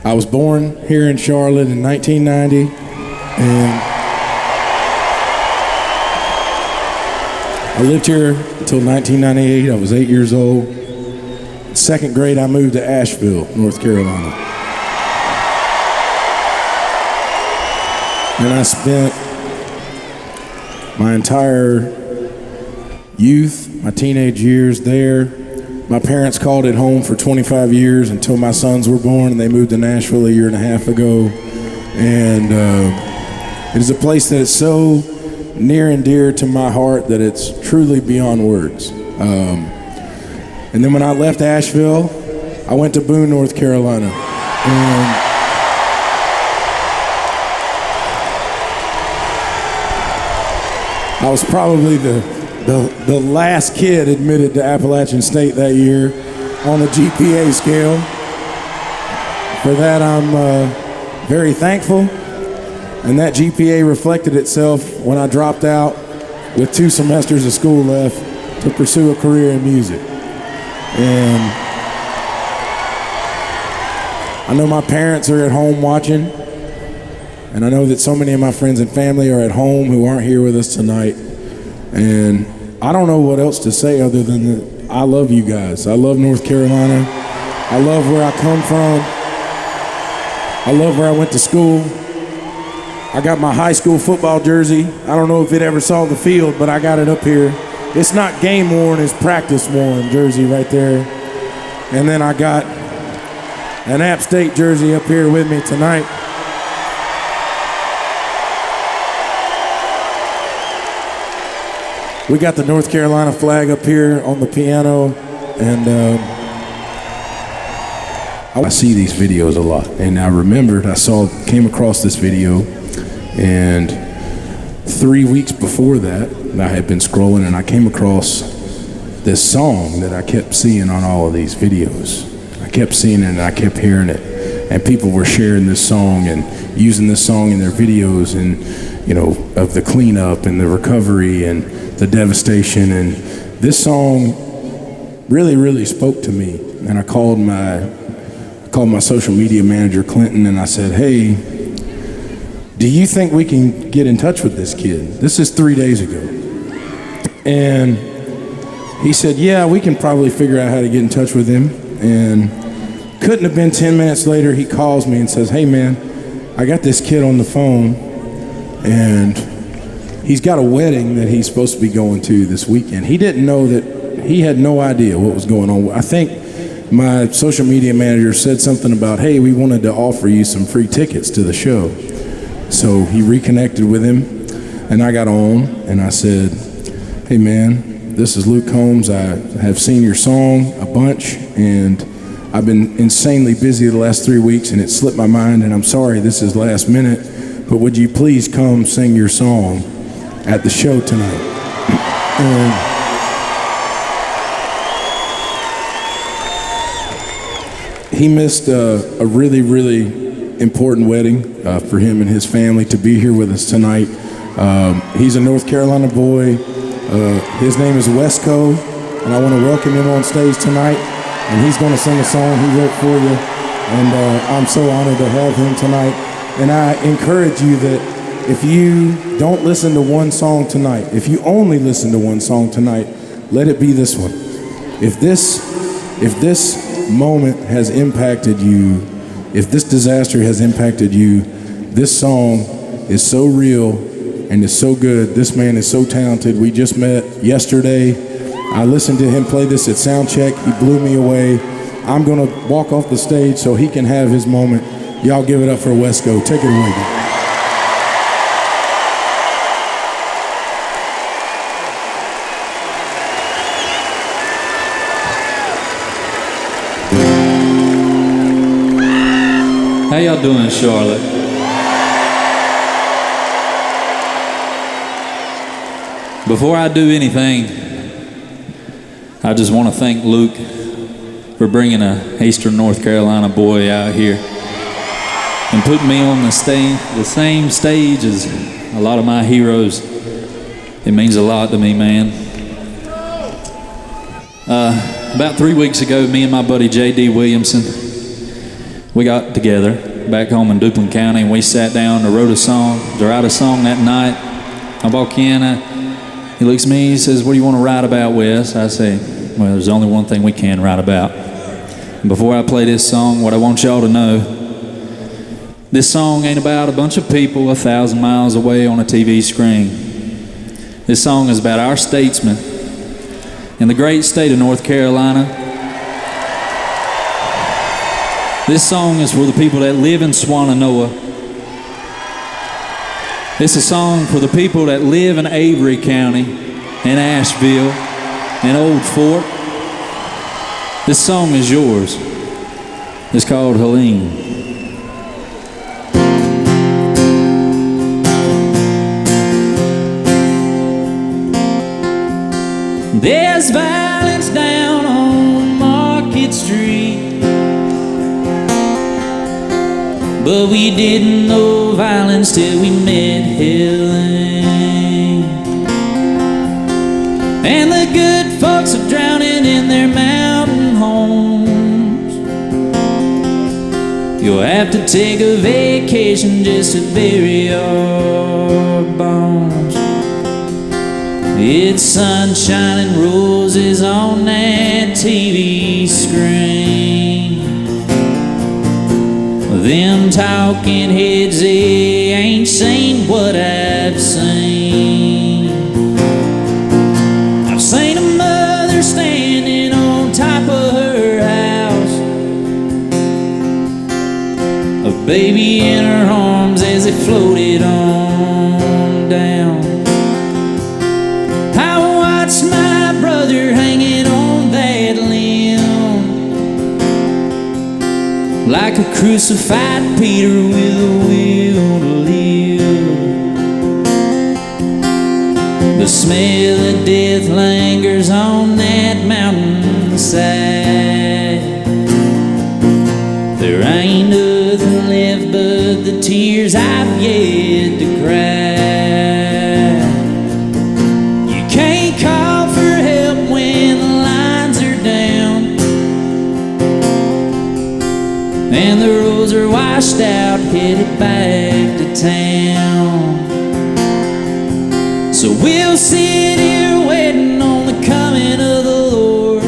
I was born here in Charlotte in 1990, and I lived here until 1998. I was 8 years old. Second grade, I moved to Asheville, North Carolina. And I spent my entire youth, my teenage years there. My parents called it home for 25 years until my sons were born, and they moved to Nashville a year and a half ago. And it is a place that is so near and dear to my heart that it's truly beyond words. And then when I left Asheville, I went to Boone, North Carolina. And I was probably the last kid admitted to Appalachian State that year on the GPA scale. For that, I'm very thankful. And that GPA reflected itself when I dropped out with 2 semesters of school left to pursue a career in music. And I know my parents are at home watching, and I know that so many of my friends and family are at home who aren't here with us tonight. And I don't know what else to say other than that I love you guys. I love North Carolina. I love where I come from. I love where I went to school. I got my high school football jersey. I don't know if it ever saw the field, but I got it up here. It's not game worn, it's practice worn jersey right there. And then I got an App State jersey up here with me tonight. We got the North Carolina flag up here on the piano, and I see these videos a lot. And I remembered, came across this video, and 3 weeks before that, I had been scrolling and I came across this song that I kept seeing on all of these videos. I kept seeing it and I kept hearing it, and people were sharing this song and using this song in their videos, and of the cleanup and the recovery and the devastation. And this song really, really spoke to me. And I called my social media manager, Clinton, and I said, hey, do you think we can get in touch with this kid? This is 3 days ago. And he said, yeah, we can probably figure out how to get in touch with him. And couldn't have been 10 minutes later, he calls me and says, hey man, I got this kid on the phone, and he's got a wedding that he's supposed to be going to this weekend. He didn't know that, he had no idea what was going on. I think my social media manager said something about, hey, we wanted to offer you some free tickets to the show. So he reconnected with him, and I got on, and I said, hey man, this is Luke Combs. I have seen your song a bunch, and I've been insanely busy the last 3 weeks, and it slipped my mind, and I'm sorry this is last minute, but would you please come sing your song at the show tonight? And he missed a really, really important wedding for him and his family to be here with us tonight. He's a North Carolina boy. His name is Wesko, and I want to welcome him on stage tonight. And he's going to sing a song he wrote for you. And I'm so honored to have him tonight. And I encourage you that if you don't listen to one song tonight, if you only listen to one song tonight, let it be this one. If this moment has impacted you, if this disaster has impacted you, this song is so real and is so good. This man is so talented. We just met yesterday. I listened to him play this at Soundcheck. He blew me away. I'm gonna walk off the stage so he can have his moment. Y'all give it up for Wesko. Take it away, guys. How y'all doing, Charlotte? Before I do anything, I just want to thank Luke for bringing a Eastern North Carolina boy out here and putting me on the same stage as a lot of my heroes. It means a lot to me, man. About 3 weeks ago, me and my buddy J.D. Williamson, we got together back home in Duplin County, and we sat down and wrote a song that night. I walk in, he looks at me, he says, "What do you want to write about, Wes?" I say, "Well, there's only one thing we can write about." And before I play this song, what I want y'all to know, this song ain't about a bunch of people 1,000 miles away on a TV screen. This song is about our statesmen in the great state of North Carolina. This song is for the people that live in Swannanoa. It's a song for the people that live in Avery County, in Asheville, in Old Fort. This song is yours. It's called Helene. There's violence down on Market Street, but we didn't know violence till we met Helene. And the good folks are drowning in their mountain homes. You'll have to take a vacation just to bury your bones. It's sunshine and roses on that TV screen. Them talking heads, they ain't seen what I've seen. I've seen a mother standing on top of her house, a baby in her arms as it floated on down. I watched my brother hanging on that limb, like a crucified Peter with a will to live. The smell of death lingers on that mountainside. There ain't nothing left but the tears I've yet to cry. You can't call for help when the lines are down and the roads are washed out, headed back to town. So we'll sit here waiting on the coming of the Lord,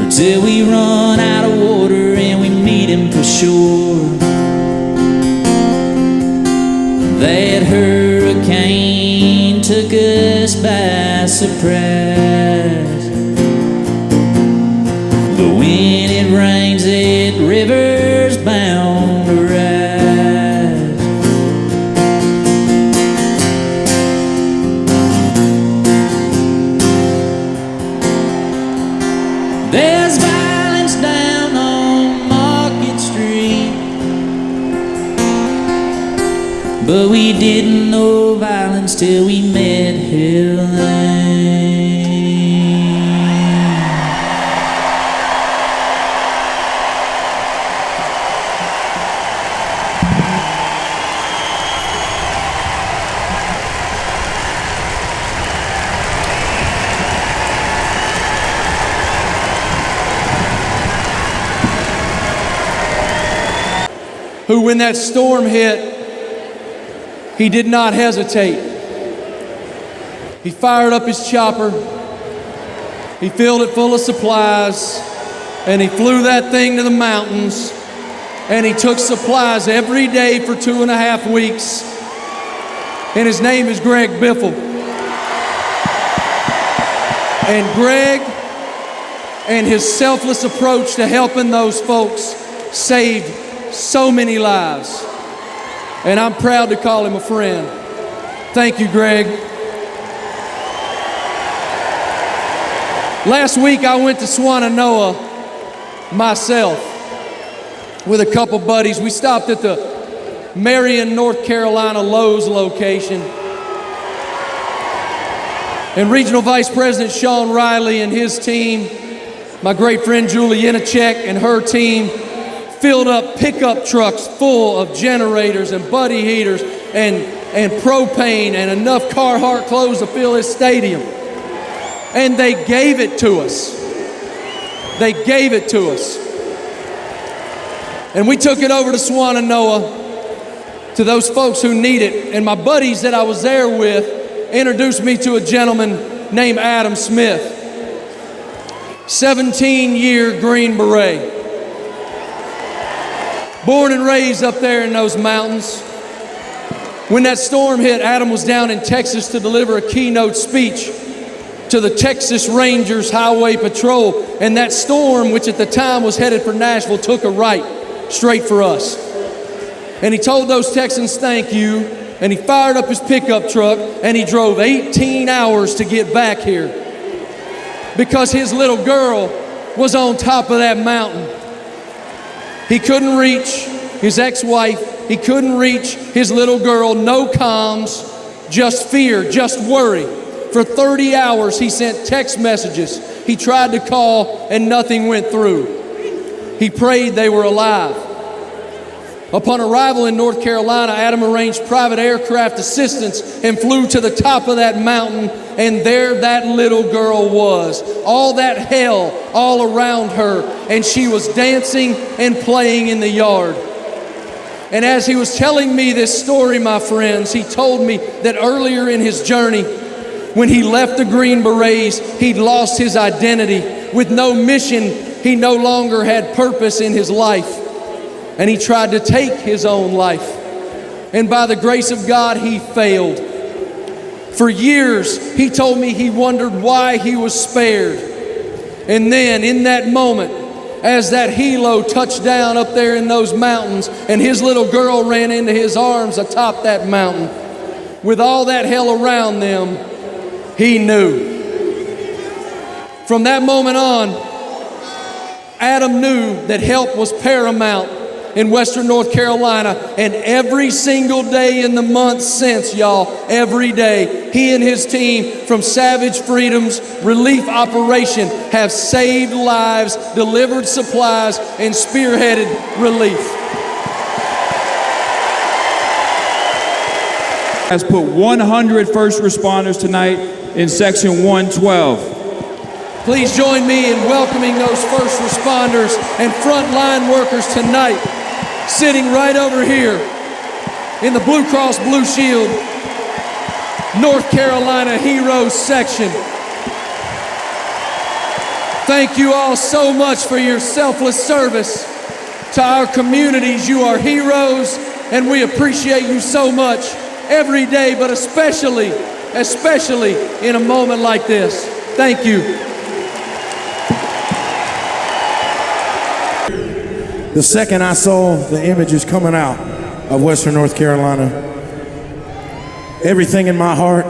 until we run out of water and we meet him for sure. That hurricane took us by surprise, but when it rains, that river's bound to rise. There's violence down on Market Street, but we didn't know violence till we met Helene. Who, when that storm hit, he did not hesitate. He fired up his chopper, he filled it full of supplies, and he flew that thing to the mountains, and he took supplies every day for 2.5 weeks. And his name is Greg Biffle. And Greg and his selfless approach to helping those folks saved so many lives. And I'm proud to call him a friend. Thank you, Greg. Last week I went to Swannanoa myself with a couple buddies. We stopped at the Marion, North Carolina Lowe's location. And Regional Vice President Sean Riley and his team, my great friend Julie Yenichek and her team, filled up pickup trucks full of generators and buddy heaters and propane and enough Carhartt clothes to fill this stadium. And they gave it to us. They gave it to us. And we took it over to Swannanoa to those folks who need it. And my buddies that I was there with introduced me to a gentleman named Adam Smith. 17-year Green Beret. Born and raised up there in those mountains. When that storm hit, Adam was down in Texas to deliver a keynote speech to the Texas Rangers Highway Patrol. And that storm, which at the time was headed for Nashville, took a right straight for us. And he told those Texans thank you, and he fired up his pickup truck and he drove 18 hours to get back here because his little girl was on top of that mountain. He couldn't reach his ex-wife, he couldn't reach his little girl, no comms, just fear, just worry. For 30 hours he sent text messages. He tried to call and nothing went through. He prayed they were alive. Upon arrival in North Carolina, Adam arranged private aircraft assistance and flew to the top of that mountain, and there that little girl was. All that hell all around her, and she was dancing and playing in the yard. And as he was telling me this story, my friends, he told me that earlier in his journey, when he left the Green Berets, he'd lost his identity. With no mission, he no longer had purpose in his life. And he tried to take his own life. And by the grace of God, he failed. For years, he told me he wondered why he was spared. And then in that moment, as that helo touched down up there in those mountains and his little girl ran into his arms atop that mountain, with all that hell around them, he knew. From that moment on, Adam knew that help was paramount in Western North Carolina, and every single day in the month since, y'all, every day, he and his team from Savage Freedom's relief operation have saved lives, delivered supplies, and spearheaded relief. Has put 100 first responders tonight in section 112. Please join me in welcoming those first responders and frontline workers tonight, sitting right over here in the Blue Cross Blue Shield North Carolina Heroes section. Thank you all so much for your selfless service to our communities. You are heroes, and we appreciate you so much every day, but especially in a moment like this. Thank you. The second I saw the images coming out of Western North Carolina, everything in my heart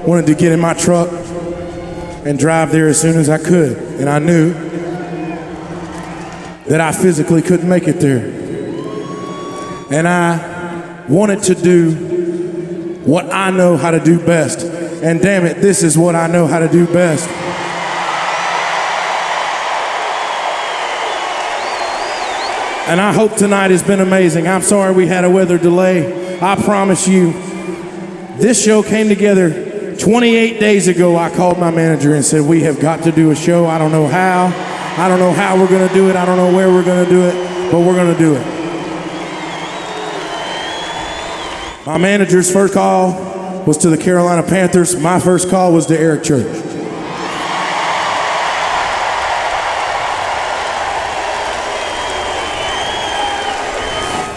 wanted to get in my truck and drive there as soon as I could. And I knew that I physically couldn't make it there. And I wanted to do what I know how to do best. And damn it, this is what I know how to do best. And I hope tonight has been amazing. I'm sorry we had a weather delay. I promise you, this show came together 28 days ago. I called my manager and said, we have got to do a show. I don't know how. I don't know how we're gonna do it. I don't know where we're gonna do it, but we're gonna do it. My manager's first call was to the Carolina Panthers. My first call was to Eric Church.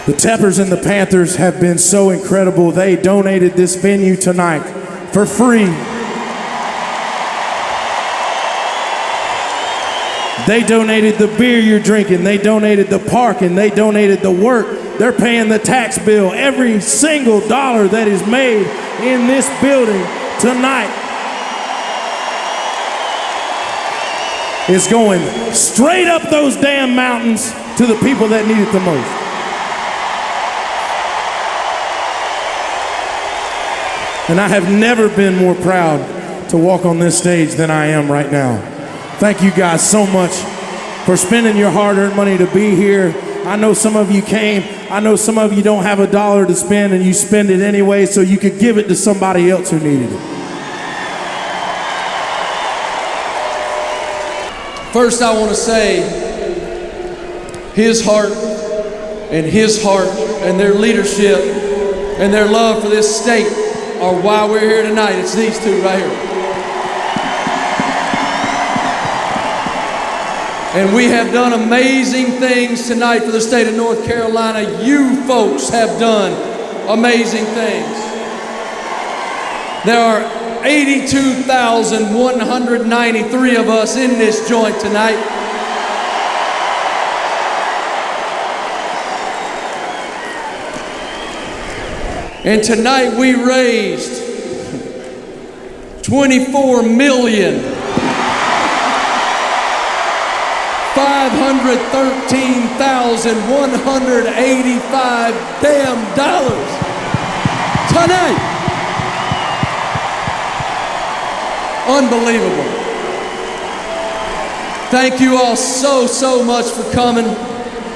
The Teppers and the Panthers have been so incredible. They donated this venue tonight for free. They donated the beer you're drinking. They donated the parking. They donated the work. They're paying the tax bill. Every single dollar that is made in this building tonight is going straight up those damn mountains to the people that need it the most. And I have never been more proud to walk on this stage than I am right now. Thank you guys so much for spending your hard-earned money to be here. I know some of you came. I know some of you don't have $1 to spend and you spend it anyway so you could give it to somebody else who needed it. First, I want to say his heart and his heart and their leadership and their love for this state are why we're here tonight. It's these two right here. And we have done amazing things tonight for the state of North Carolina. You folks have done amazing things. There are 82,193 of us in this joint tonight. And tonight we raised $24,513,185 damn dollars tonight. Unbelievable. Thank you all so much for coming.